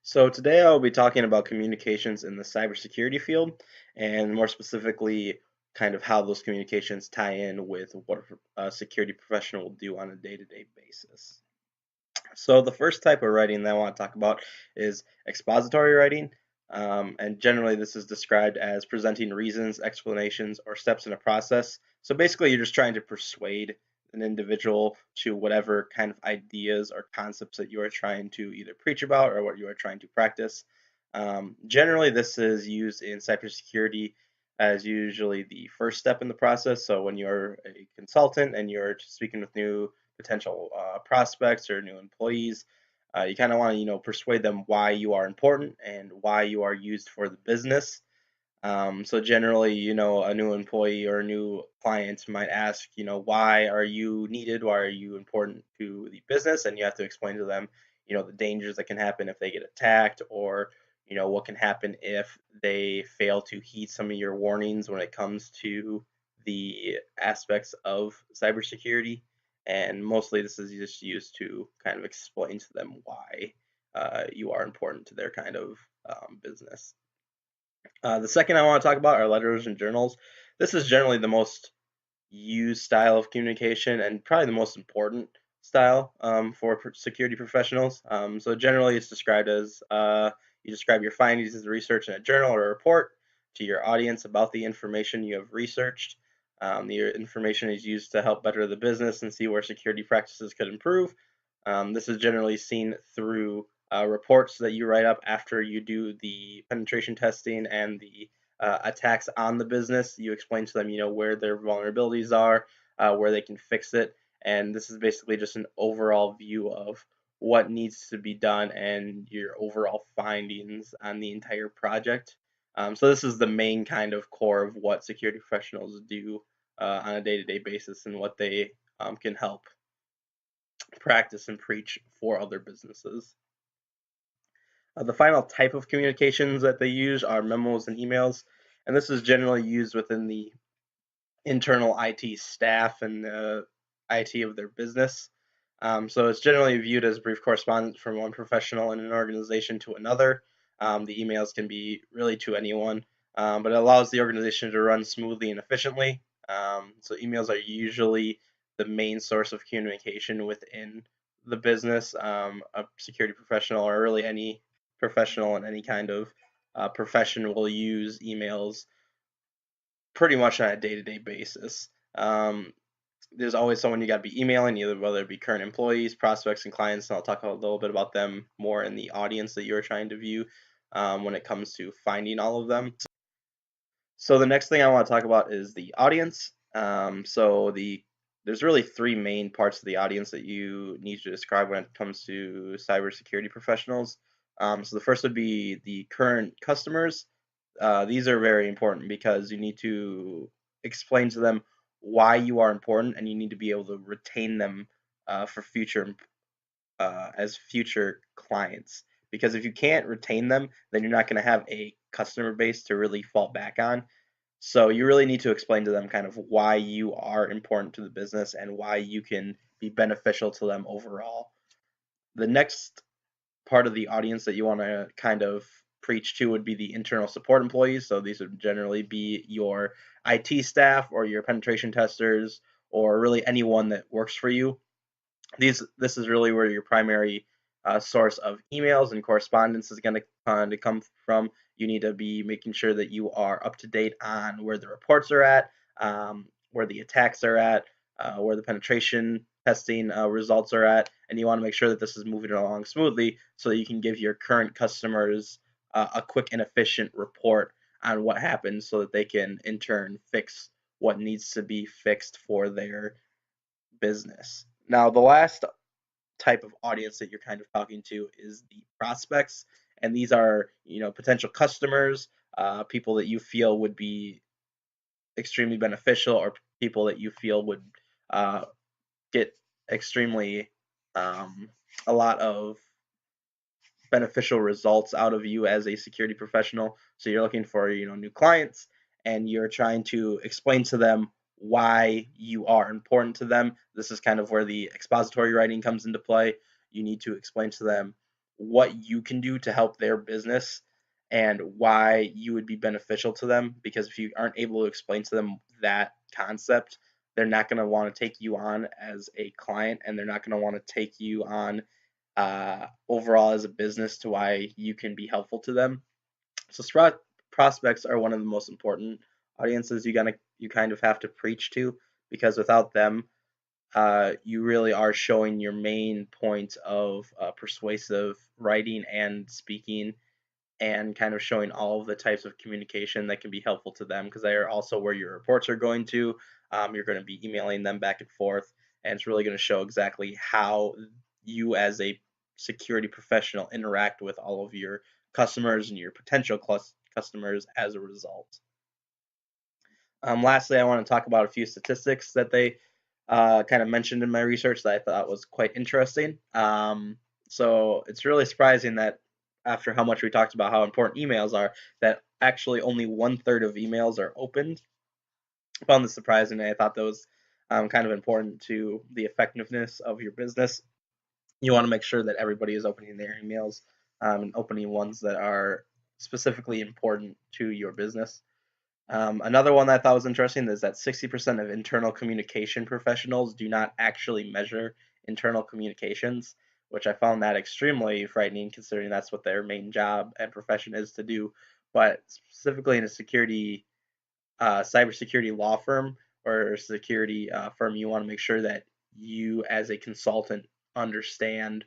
So today I'll be talking about communications in the cybersecurity field, and more specifically, kind of how those communications tie in with what a security professional will do on a day-to-day basis. So the first type of writing that I want to talk about is expository writing, and generally this is described as presenting reasons, explanations, or steps in a process. So basically, you're just trying to persuade an individual to whatever kind of ideas or concepts that you are trying to either preach about or what you are trying to practice. Generally, this is used in cybersecurity as usually the first step in the process. So when you're a consultant and you're speaking with new potential prospects or new employees. You kind of want to, persuade them why you are important and why you are used for the business. So generally, a new employee or a new client might ask, why are you needed? Why are you important to the business? And you have to explain to them, the dangers that can happen if they get attacked, or what can happen if they fail to heed some of your warnings when it comes to the aspects of cybersecurity. And mostly, this is just used to kind of explain to them why you are important to their kind of business. The second I want to talk about are letters and journals. This is generally the most used style of communication and probably the most important style for security professionals. So generally, it's described as you describe your findings as research in a journal or a report to your audience about the information you have researched. The information is used to help better the business and see where security practices could improve. This is generally seen through reports that you write up after you do the penetration testing and the attacks on the business. You explain to them, where their vulnerabilities are, where they can fix it, and this is basically just an overall view of what needs to be done and your overall findings on the entire project. So this is the main kind of core of what security professionals do on a day-to-day basis and what they can help practice and preach for other businesses. The final type of communications that they use are memos and emails, and this is generally used within the internal IT staff and the IT of their business. So it's generally viewed as brief correspondence from one professional in an organization to another. The emails can be really to anyone, but it allows the organization to run smoothly and efficiently. So emails are usually the main source of communication within the business. A security professional or really any professional in any kind of profession will use emails pretty much on a day-to-day basis. There's always someone you got to be emailing, either whether it be current employees, prospects, and clients. And I'll talk a little bit about them more in the audience that you're trying to view when it comes to finding all of them. So the next thing I want to talk about is the audience. There's really three main parts of the audience that you need to describe when it comes to cybersecurity professionals. So the first would be the current customers. These are very important because you need to explain to them why you are important, and you need to be able to retain them for future as future clients. Because if you can't retain them, then you're not going to have a customer base to really fall back on. So you really need to explain to them kind of why you are important to the business and why you can be beneficial to them overall. The next part of the audience that you want to kind of preach to would be the internal support employees. So these would generally be your IT staff or your penetration testers or really anyone that works for you. This is really where your primary source of emails and correspondence is going to come from. You need to be making sure that you are up to date on where the reports are at, where the attacks are at, where the penetration testing results are at, and you want to make sure that this is moving along smoothly so that you can give your current customers a quick and efficient report on what happened so that they can in turn fix what needs to be fixed for their business. Now, the last type of audience that you're kind of talking to is the prospects, and these are potential customers, people that you feel would be extremely beneficial, or people that you feel would get extremely a lot of beneficial results out of you as a security professional. So you're looking for new clients, and you're trying to explain to them why you are important to them. This is kind of where the expository writing comes into play. You need to explain to them what you can do to help their business and why you would be beneficial to them. Because if you aren't able to explain to them that concept, they're not going to want to take you on as a client, and they're not going to want to take you on overall as a business to why you can be helpful to them. So prospects are one of the most important audiences you kind of have to preach to, because without them, you really are showing your main point of persuasive writing and speaking, and kind of showing all of the types of communication that can be helpful to them, because they are also where your reports are going to. You're going to be emailing them back and forth, and it's really going to show exactly how you as a security professional interact with all of your customers and your potential customers as a result. Lastly, I want to talk about a few statistics that they kind of mentioned in my research that I thought was quite interesting. So it's really surprising that after how much we talked about how important emails are, that actually only 1/3 of emails are opened. I found this surprising, and I thought that was kind of important to the effectiveness of your business. You want to make sure that everybody is opening their emails, and opening ones that are specifically important to your business. Another one that I thought was interesting is that 60% of internal communication professionals do not actually measure internal communications, which I found that extremely frightening, considering that's what their main job and profession is to do. But specifically in a cybersecurity law firm or security firm, you want to make sure that you, as a consultant, understand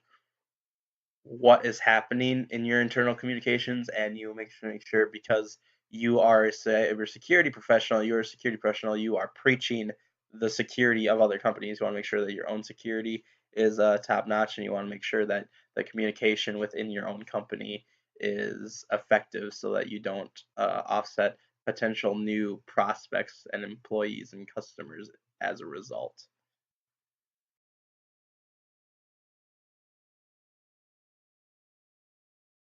what is happening in your internal communications, and you make sure, because you are a cybersecurity professional, you're a security professional, you are preaching the security of other companies. You want to make sure that your own security is top notch, and you want to make sure that the communication within your own company is effective, so that you don't offset potential new prospects and employees and customers as a result.